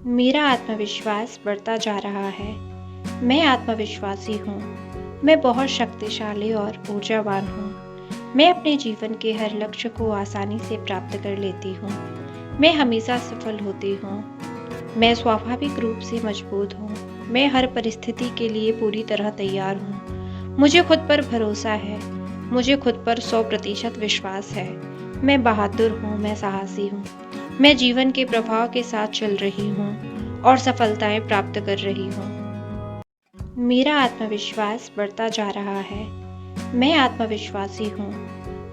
मेरा आत्मविश्वास बढ़ता जा रहा है। मैं आत्मविश्वासी हूँ। मैं बहुत शक्तिशाली और ऊर्जावान हूँ। मैं अपने जीवन के हर लक्ष्य को आसानी से प्राप्त कर लेती हूँ। मैं हमेशा सफल होती हूँ। मैं स्वाभाविक रूप से मजबूत हूँ। मैं हर परिस्थिति के लिए पूरी तरह तैयार हूँ। मुझे खुद पर भरोसा है। मुझे खुद पर 100% विश्वास है। मैं बहादुर हूँ, मैं साहसी हूँ। मैं जीवन के प्रभाव के साथ चल रही हूँ और सफलताएं प्राप्त कर रही हूँ। मेरा आत्मविश्वास बढ़ता जा रहा है। मैं आत्मविश्वासी हूँ।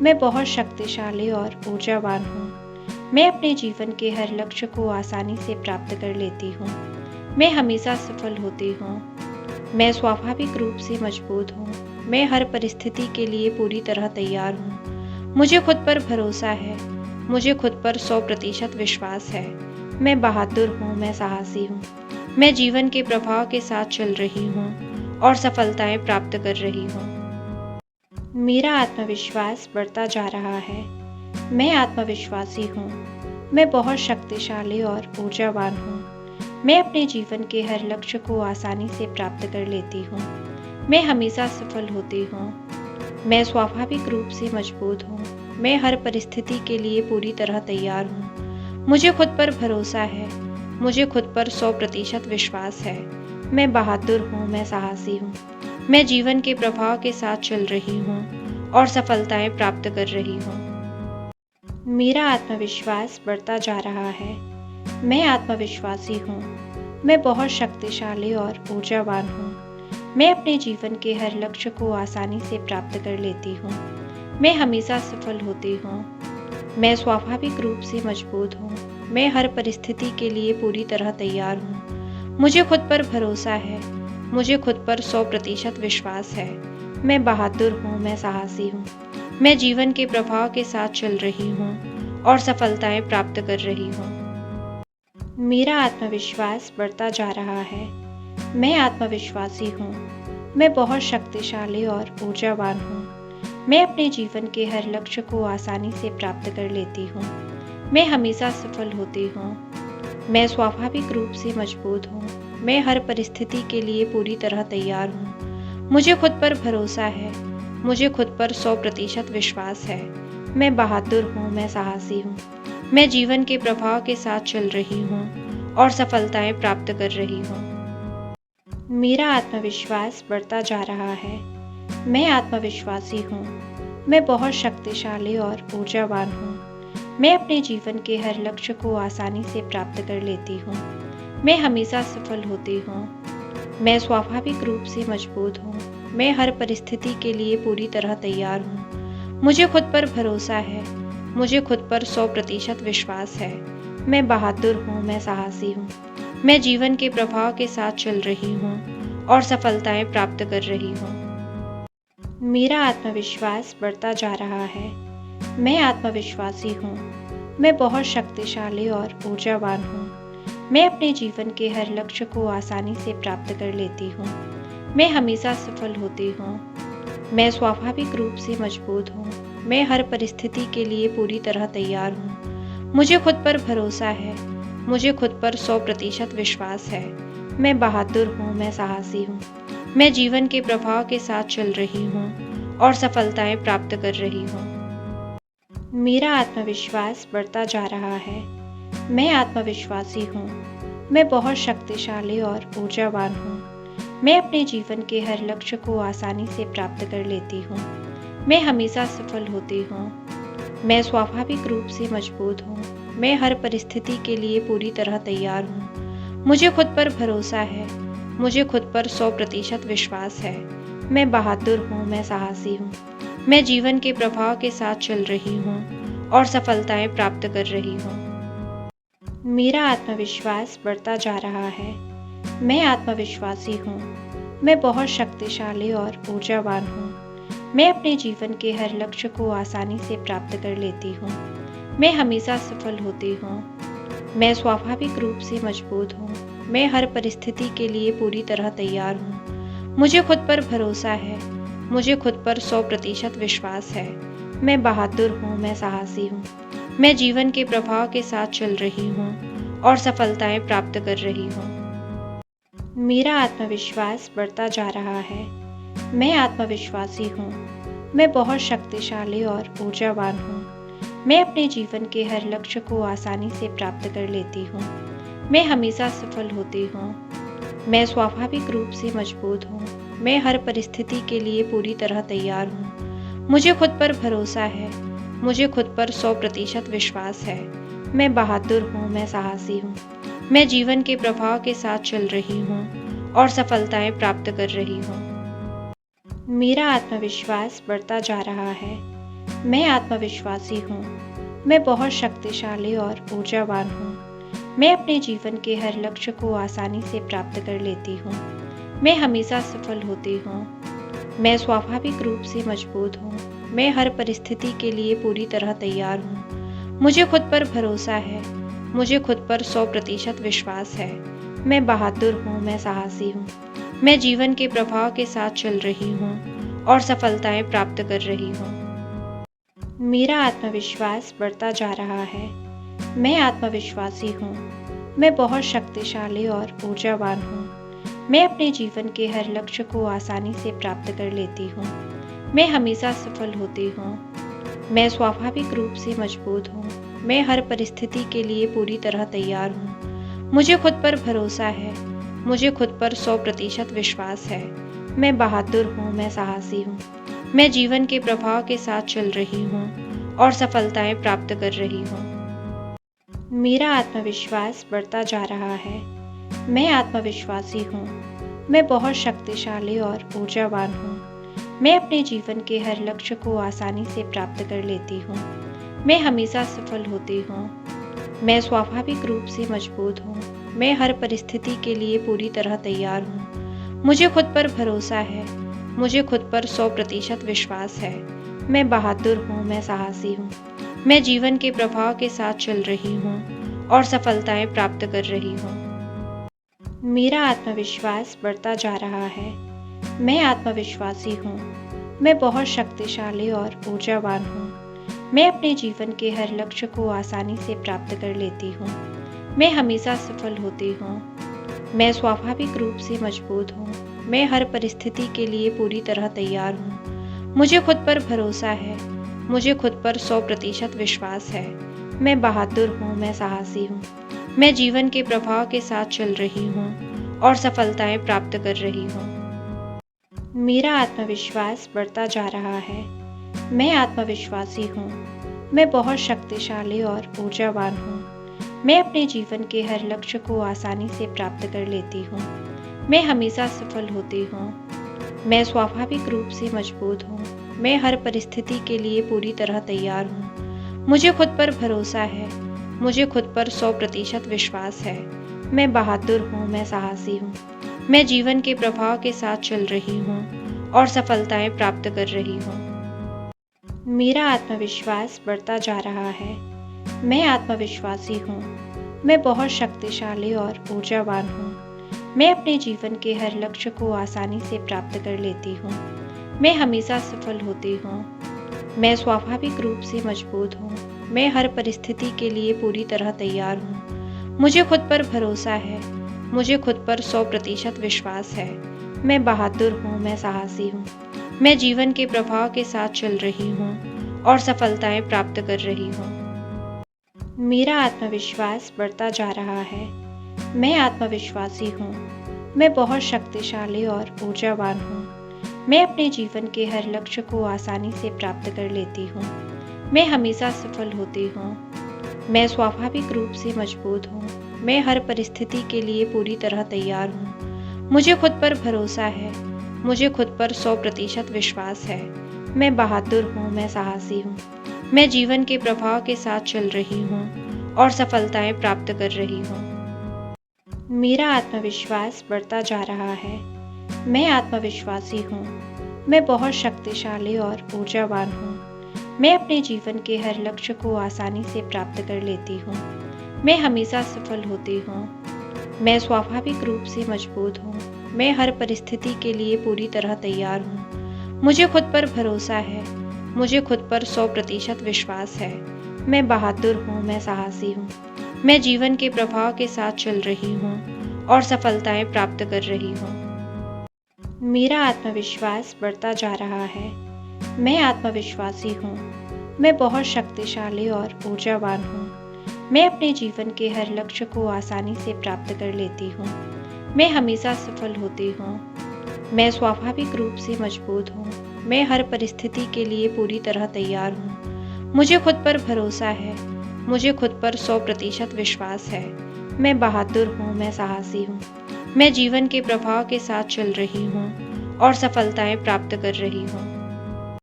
मैं बहुत शक्तिशाली और ऊर्जावान हूँ। मैं अपने जीवन के हर लक्ष्य को आसानी से प्राप्त कर लेती हूँ। मैं हमेशा सफल होती हूँ। मैं स्वाभाविक रूप से मजबूत हूँ। मैं हर परिस्थिति के लिए पूरी तरह तैयार हूँ। मुझे खुद पर भरोसा है। मुझे खुद पर 100% विश्वास है। मैं बहादुर हूँ, मैं साहसी हूँ। मैं जीवन के प्रभाव के साथ चल रही हूँ और सफलताएं प्राप्त कर रही हूँ। मेरा आत्मविश्वास बढ़ता जा रहा है। मैं आत्मविश्वासी हूँ। मैं बहुत शक्तिशाली और ऊर्जावान हूँ। मैं अपने जीवन के हर लक्ष्य को आसानी से प्राप्त कर लेती हूँ। मैं हमेशा सफल होती हूँ। मैं स्वाभाविक रूप से मजबूत हूँ। मैं हर परिस्थिति के लिए पूरी तरह तैयार हूँ। मुझे खुद पर भरोसा है। मुझे खुद पर 100% विश्वास है। मैं बहादुर हूँ, मैं साहसी हूँ। मैं जीवन के प्रभाव के साथ चल रही हूँ और सफलताएं प्राप्त कर रही हूँ। मेरा आत्मविश्वास बढ़ता जा रहा है। मैं आत्मविश्वासी हूँ। मैं बहुत शक्तिशाली और ऊर्जावान हूँ। मैं अपने जीवन के हर लक्ष्य को आसानी से प्राप्त कर लेती हूँ। मैं हमेशा सफल होती हूँ। मैं स्वाभाविक रूप से मजबूत हूँ। मैं हर परिस्थिति के लिए पूरी तरह तैयार हूँ। मुझे खुद पर भरोसा है। मुझे खुद पर 100% विश्वास है। मैं बहादुर हूँ, मैं साहसी हूँ। मैं जीवन के प्रभाव के साथ चल रही हूँ और सफलताएं प्राप्त कर रही हूँ। मेरा आत्मविश्वास बढ़ता जा रहा है। मैं आत्मविश्वासी हूँ। मैं बहुत शक्तिशाली और ऊर्जावान हूँ। मैं अपने जीवन के हर लक्ष्य को आसानी से प्राप्त कर लेती हूँ। मैं हमेशा सफल होती हूँ। मैं स्वाभाविक रूप से मजबूत हूँ। मैं हर परिस्थिति के लिए पूरी तरह तैयार हूँ। मुझे खुद पर भरोसा है। मुझे खुद पर 100% विश्वास है। मैं बहादुर हूँ, मैं साहसी हूँ। मैं जीवन के प्रभाव के साथ चल रही हूँ और सफलताएं प्राप्त कर रही हूँ। मेरा आत्मविश्वास बढ़ता जा रहा है। मैं आत्मविश्वासी हूँ। मैं बहुत शक्तिशाली और ऊर्जावान हूँ। मैं अपने जीवन के हर लक्ष्य को आसानी से प्राप्त कर लेती हूँ। मैं हमेशा सफल होती हूँ। मैं स्वाभाविक रूप से मजबूत हूँ। मैं हर परिस्थिति के लिए पूरी तरह तैयार हूँ। मुझे खुद पर भरोसा है। मुझे खुद पर 100% विश्वास है। मैं बहादुर हूँ, मैं साहसी हूँ। मैं जीवन के प्रभाव के साथ चल रही हूँ और सफलताएं प्राप्त कर रही हूँ। मेरा आत्मविश्वास बढ़ता जा रहा है। मैं आत्मविश्वासी हूँ। मैं बहुत शक्तिशाली और ऊर्जावान हूँ। मैं अपने जीवन के हर लक्ष्य को आसानी से प्राप्त कर लेती हूँ। मैं हमेशा सफल होती हूँ। मैं स्वाभाविक रूप से मजबूत हूँ। मैं हर परिस्थिति के लिए पूरी तरह तैयार हूँ। मुझे खुद पर भरोसा है। मुझे खुद पर 100% विश्वास है। मैं बहादुर हूँ, मैं साहसी हूँ। मैं जीवन के प्रभाव के साथ चल रही हूँ और सफलताएं प्राप्त कर रही हूँ। मेरा आत्मविश्वास बढ़ता जा रहा है। मैं आत्मविश्वासी हूँ। मैं बहुत शक्तिशाली और ऊर्जावान हूँ। मैं अपने जीवन के हर लक्ष्य को आसानी से प्राप्त कर लेती हूँ। मैं हमेशा सफल होती हूँ। मैं स्वाभाविक रूप से मजबूत हूँ। मैं हर परिस्थिति के लिए पूरी तरह तैयार हूँ। मुझे खुद पर भरोसा है। मुझे खुद पर 100% विश्वास है। मैं बहादुर हूँ, मैं साहसी हूँ। मैं जीवन के प्रभाव के साथ चल रही हूँ और सफलताएं प्राप्त कर रही हूँ। मेरा आत्मविश्वास बढ़ता जा रहा है। मैं आत्मविश्वासी हूँ। मैं बहुत शक्तिशाली और ऊर्जावान हूँ। मैं अपने जीवन के हर लक्ष्य को आसानी से प्राप्त कर लेती हूँ। मैं हमेशा सफल होती हूँ। मैं स्वाभाविक रूप से मजबूत हूँ। मैं हर परिस्थिति के लिए पूरी तरह तैयार हूँ। मुझे खुद पर भरोसा है। मुझे खुद पर 100% विश्वास है। मैं बहादुर हूँ, मैं साहसी हूँ। मैं जीवन के प्रभाव के साथ चल रही हूँ और सफलताएं प्राप्त कर रही हूँ। मेरा आत्मविश्वास बढ़ता जा रहा है। मैं आत्मविश्वासी हूँ। मैं बहुत शक्तिशाली और ऊर्जावान हूँ। मैं अपने जीवन के हर लक्ष्य को आसानी से प्राप्त कर लेती हूँ। मैं हमेशा सफल होती हूँ। मैं स्वाभाविक रूप से मजबूत हूँ। मैं हर परिस्थिति के लिए पूरी तरह तैयार हूँ। मुझे खुद पर भरोसा है। मुझे खुद पर 100% विश्वास है। मैं बहादुर हूँ, मैं साहसी हूँ। मैं जीवन के प्रभाव के साथ चल रही हूँ और सफलताएं प्राप्त कर रही हूँ। मेरा आत्मविश्वास बढ़ता जा रहा है। मैं आत्मविश्वासी हूँ। मैं बहुत शक्तिशाली और ऊर्जावान हूँ। मैं अपने जीवन के हर लक्ष्य को आसानी से प्राप्त कर लेती हूँ। मैं हमेशा सफल होती हूँ। मैं स्वाभाविक रूप से मजबूत हूँ। मैं हर परिस्थिति के लिए पूरी तरह तैयार हूँ। मुझे खुद पर भरोसा है। मुझे खुद पर 100% विश्वास है। मैं बहादुर हूँ, मैं साहसी हूँ। मैं जीवन के प्रभाव के साथ चल रही हूँ और सफलताएं प्राप्त कर रही हूँ। मेरा आत्मविश्वास बढ़ता जा रहा है। मैं आत्मविश्वासी हूँ। मैं बहुत शक्तिशाली और ऊर्जावान हूँ। मैं अपने जीवन के हर लक्ष्य को आसानी से प्राप्त कर लेती हूँ। मैं हमेशा सफल होती हूँ। मैं स्वाभाविक रूप से मजबूत हूँ। मैं हर परिस्थिति के लिए पूरी तरह तैयार हूँ। मुझे खुद पर भरोसा है। मुझे खुद पर 100% विश्वास है। मैं बहादुर हूँ, मैं साहसी हूँ। मैं जीवन के प्रभाव के साथ चल रही हूँ और सफलताएं प्राप्त कर रही हूँ। मेरा आत्मविश्वास बढ़ता जा रहा है। मैं आत्मविश्वासी हूँ। मैं बहुत शक्तिशाली और ऊर्जावान हूँ। मैं अपने जीवन के हर लक्ष्य को आसानी से प्राप्त कर लेती हूँ। मैं हमेशा सफल होती हूँ। मैं स्वाभाविक रूप से मजबूत हूँ। मैं हर परिस्थिति के लिए पूरी तरह तैयार हूँ। मुझे खुद पर भरोसा है। मुझे खुद पर 100% विश्वास है। मैं बहादुर हूँ, मैं साहसी हूँ। मैं जीवन के प्रभाव के साथ चल रही हूँ और सफलताएं प्राप्त कर रही हूँ। मेरा आत्मविश्वास बढ़ता जा रहा है। मैं आत्मविश्वासी हूँ। मैं बहुत शक्तिशाली और ऊर्जावान हूँ। मैं अपने जीवन के हर लक्ष्य को आसानी से प्राप्त कर लेती हूँ। मैं हमेशा सफल होती हूँ। मैं स्वाभाविक रूप से मजबूत हूँ। मैं हर परिस्थिति के लिए पूरी तरह तैयार हूँ। मुझे खुद पर भरोसा है। मुझे खुद पर 100% विश्वास है। मैं बहादुर हूँ, मैं साहसी हूँ। मैं जीवन के प्रभाव के साथ चल रही हूँ और सफलताएं प्राप्त कर रही हूँ। मेरा आत्मविश्वास बढ़ता जा रहा है। मैं आत्मविश्वासी हूँ। मैं बहुत शक्तिशाली और ऊर्जावान हूँ। मैं अपने जीवन के हर लक्ष्य को आसानी से प्राप्त कर लेती हूँ। मैं हमेशा सफल होती हूँ। मैं स्वाभाविक रूप से मजबूत हूँ। मैं हर परिस्थिति के लिए पूरी तरह तैयार हूँ। मुझे खुद पर भरोसा है। मुझे खुद पर 100% विश्वास है। मैं बहादुर हूँ, मैं साहसी हूँ। मैं जीवन के प्रभाव के साथ चल रही हूँ और सफलताएं प्राप्त कर रही हूँ। मेरा आत्मविश्वास बढ़ता जा रहा है। मैं आत्मविश्वासी हूँ। मैं बहुत शक्तिशाली और ऊर्जावान हूँ। मैं अपने जीवन के हर लक्ष्य को आसानी से प्राप्त कर लेती हूँ। मैं हमेशा सफल होती हूँ। मैं स्वाभाविक रूप से मजबूत हूँ। मैं हर परिस्थिति के लिए पूरी तरह तैयार हूँ। मुझे खुद पर भरोसा है। मुझे खुद पर 100% विश्वास है। मैं बहादुर हूँ, मैं साहसी हूँ। मैं जीवन के प्रभाव के साथ चल रही हूँ और सफलताएं प्राप्त कर रही हूँ। मेरा आत्मविश्वास बढ़ता जा रहा है। मैं आत्मविश्वासी हूँ। मैं बहुत शक्तिशाली और ऊर्जावान हूँ। मैं अपने जीवन के हर लक्ष्य को आसानी से प्राप्त कर लेती हूँ। मैं हमेशा सफल होती हूँ। मैं स्वाभाविक रूप से मजबूत हूँ। मैं हर परिस्थिति के लिए पूरी तरह तैयार हूँ। मुझे खुद पर भरोसा है। मुझे खुद पर 100% विश्वास है। मैं बहादुर हूँ, मैं साहसी हूँ। मैं जीवन के प्रभाव के साथ चल रही हूँ और सफलताएं प्राप्त कर रही हूँ। मेरा आत्मविश्वास बढ़ता जा रहा है। मैं आत्मविश्वासी हूँ। मैं बहुत शक्तिशाली और ऊर्जावान हूँ। मैं अपने जीवन के हर लक्ष्य को आसानी से प्राप्त कर लेती हूँ। मैं हमेशा सफल होती हूँ। मैं स्वाभाविक रूप से मजबूत हूँ। मैं हर परिस्थिति के लिए पूरी तरह तैयार हूँ। मुझे खुद पर भरोसा है। मुझे खुद पर 100% विश्वास है। मैं बहादुर हूँ, मैं साहसी हूँ। मैं जीवन के प्रवाह के साथ चल रही हूँ और सफलताएं प्राप्त कर रही हूँ। मेरा आत्मविश्वास बढ़ता जा रहा है। मैं आत्मविश्वासी हूँ। मैं बहुत शक्तिशाली और ऊर्जावान हूँ। मैं अपने जीवन के हर लक्ष्य को आसानी से प्राप्त कर लेती हूँ। मैं हमेशा सफल होती हूँ। मैं स्वाभाविक रूप से मजबूत हूँ। मैं हर परिस्थिति के लिए पूरी तरह तैयार हूँ। मुझे खुद पर भरोसा है। मुझे खुद पर 100% विश्वास है। मैं बहादुर हूँ, मैं साहसी हूँ। मैं जीवन के प्रवाह के साथ चल रही हूँ और सफलताएं प्राप्त कर रही हूँ।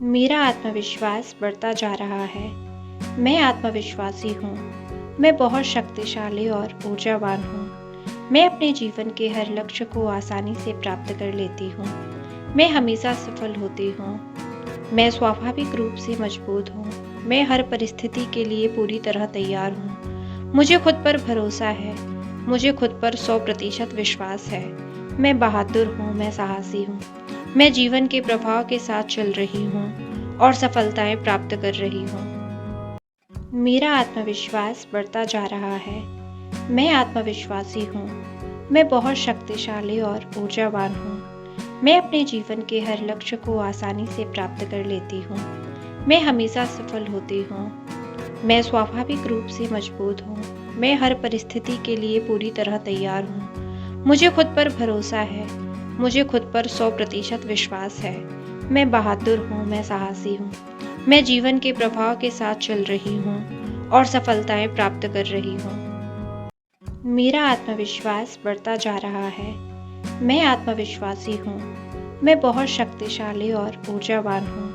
मेरा आत्मविश्वास बढ़ता जा रहा है। मैं आत्मविश्वासी हूँ। मैं बहुत शक्तिशाली और ऊर्जावान हूँ। मैं अपने जीवन के हर लक्ष्य को आसानी से प्राप्त कर लेती हूँ। मैं हमेशा सफल होती हूँ। मैं स्वाभाविक रूप से मजबूत हूँ। मैं हर परिस्थिति के लिए पूरी तरह तैयार हूँ। मुझे खुद पर भरोसा है। मुझे खुद पर 100% विश्वास है। मैं बहादुर हूँ, मैं साहसी हूँ। मैं जीवन के प्रवाह के साथ चल रही हूँ और सफलताएं प्राप्त कर रही हूँ। मेरा आत्मविश्वास बढ़ता जा रहा है। मैं आत्मविश्वासी हूँ। मैं बहुत शक्तिशाली और ऊर्जावान हूँ। मैं अपने जीवन के हर लक्ष्य को आसानी से प्राप्त कर लेती हूँ। मैं हमेशा सफल होती हूँ। मैं स्वाभाविक रूप से मजबूत हूँ। मैं हर परिस्थिति के लिए पूरी तरह तैयार हूँ। मुझे खुद पर भरोसा है। मुझे खुद पर 100% विश्वास है। मैं बहादुर हूँ, मैं साहसी हूँ। मैं जीवन के प्रवाह के साथ चल रही हूँ और सफलताएं प्राप्त कर रही हूँ। मेरा आत्मविश्वास बढ़ता जा रहा है। मैं आत्मविश्वासी हूँ। मैं बहुत शक्तिशाली और ऊर्जावान हूँ।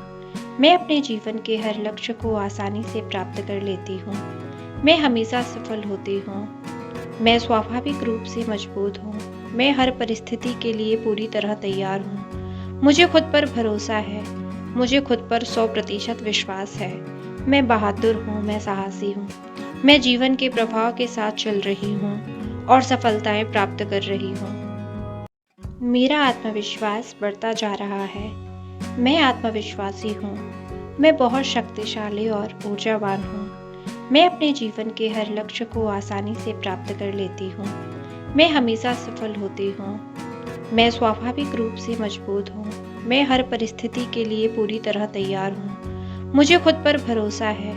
मैं अपने जीवन के हर लक्ष्य को आसानी से प्राप्त कर लेती हूँ। मैं हमेशा सफल होती हूँ। मैं स्वाभाविक रूप से मजबूत हूँ। मैं हर परिस्थिति के लिए पूरी तरह तैयार हूँ। मुझे खुद पर भरोसा है। मुझे खुद पर 100% विश्वास है। मैं बहादुर हूँ, मैं साहसी हूँ। मैं जीवन के प्रवाह के साथ चल रही हूँ और सफलताएं प्राप्त कर रही हूँ। मेरा आत्मविश्वास बढ़ता जा रहा है। मैं आत्मविश्वासी हूँ। मैं बहुत शक्तिशाली और ऊर्जावान हूँ। मैं अपने जीवन के हर लक्ष्य को आसानी से प्राप्त कर लेती हूँ। मैं हमेशा सफल होती हूँ। मैं स्वाभाविक रूप से मजबूत हूँ। मैं हर परिस्थिति के लिए पूरी तरह तैयार हूँ। मुझे खुद पर भरोसा है।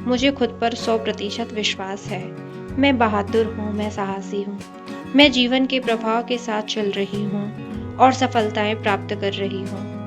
मुझे खुद पर 100% विश्वास है। मैं बहादुर हूँ, मैं साहसी हूँ। मैं जीवन के प्रवाह के साथ चल रही हूँ और सफलताएं प्राप्त कर रही हूँ।